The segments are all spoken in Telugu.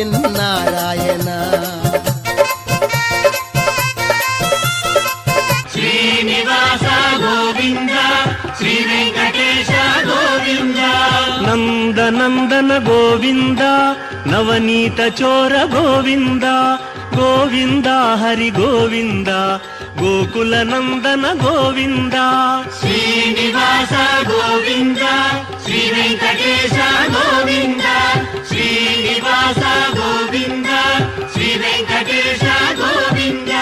என் நாராயணா. శ్రీనివాస గోవింద శ్రీ వెంకటేశ గోవింద. నందనందన గోవింద నవనీత చోర గోవింద గోవింద హరి గోవింద గోకుల నందన గోవింద. శ్రీనివాస గోవింద శ్రీ వెంకటేశ గోవింద. శ్రీనివాస గోవింద శ్రీ వెంకటేశ గోవింద.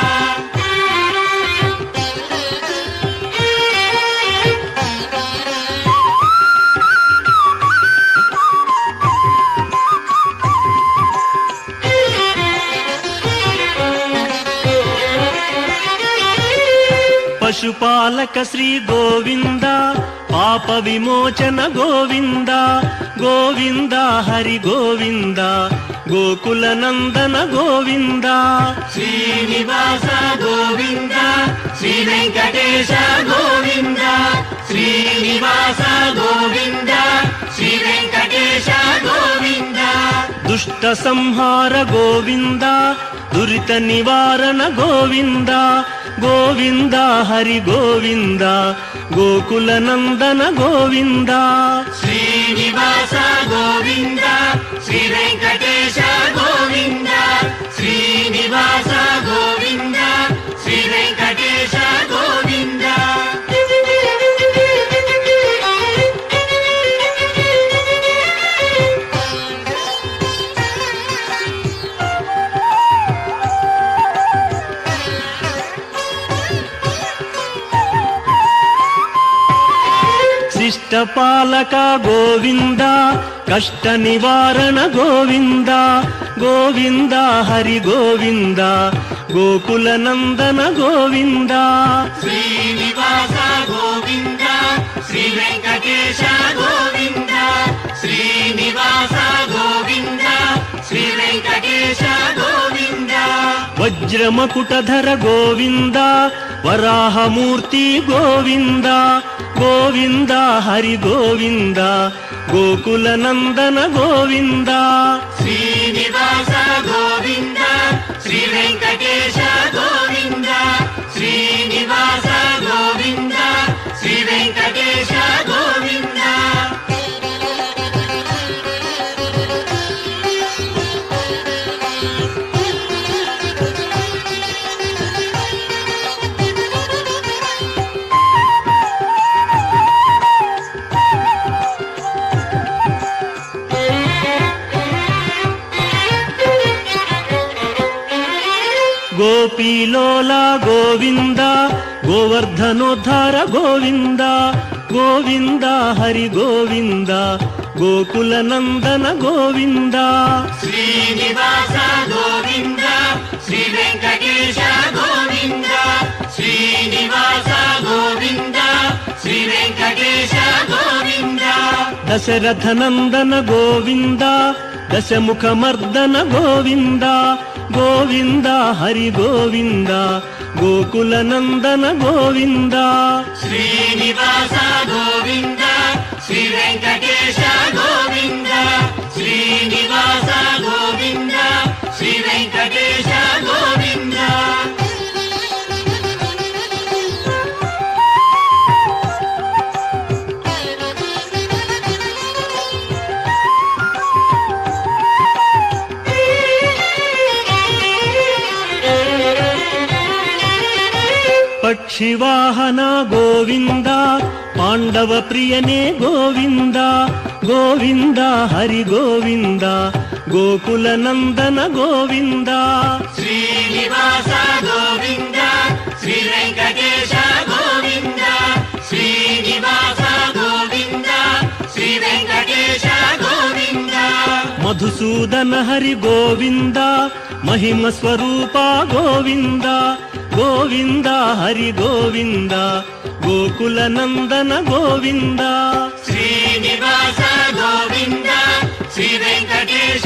పశుపాలక శ్రీ గోవింద పాప విమోచన గోవింద గోవింద హరి గోవింద గోకుల నందన గోవింద. శ్రీనివాస గోవింద శ్రీ వెంకటేశ గోవింద. శ్రీనివాస గోవింద శ్రీ వెంకటేశ గోవింద. దుష్ట సంహార గోవింద దురిత నివారణ గోవింద గోవింద హరి గోవింద గోకుల నందన గోవింద. శ్రీనివాస గోవింద శ్రీ వెంకటేశ గోవింద. శ్రీనివాస గోవింద శ్రీ వెంకటేశ గోవింద. శిష్టపాలక గోవింద కష్ట నివారణ గోవింద గోవింద హరి గోవింద గోకుల నందన గోవింద. శ్రీనివాస గోవింద శ్రీ వెంకటేశ గోవింద. శ్రీనివాస గోవింద శ్రీ వెంకటేశ గోవింద. వజ్రమకుటధర గోవింద వరాహమూర్తి గోవింద గోవింద హరి గోవింద గోకుల నందన గోవింద. శ్రీనివాస గోవింద శ్రీ వెంకటేశ గోవింద. శ్రీనివాస గోవింద శ్రీ వెంకటేశ గోవింద. గోపీలోల గోవింద గోవర్ధనోద్ధార గోవింద గోవింద హరి గోవింద గోకుల నందన గోవింద. శ్రీనివాస గోవింద శ్రీ వెంకటేశ గోవింద. శ్రీనివాస గోవింద శ్రీ వెంకటేశ గోవింద. దశరథ నందన గోవింద దశముఖ మర్దన గోవింద గోవింద హరి గోవింద గోకుల నందన గోవింద. శ్రీనివాస గోవింద శ్రీ వెంకటేశ గోవింద. శ్రీనివాస గోవింద శ్రీ వెంకటేశ గోవింద. పక్షివాహన గోవింద పాండవ ప్రియనే గోవింద గోవింద హరి గోవింద గోకుల నందన గోవింద. శ్రీనివాస గోవింద శ్రీ వెంకటేశ గోవింద. శ్రీనివాస గోవింద శ్రీ వెంకటేశ గోవింద. మధుసూదన హరి గోవింద మహిమ స్వరూప గోవింద గోవింద హరి గోవింద గోకుల నందన గోవింద. శ్రీనివాస గోవింద శ్రీ వెంకటేశ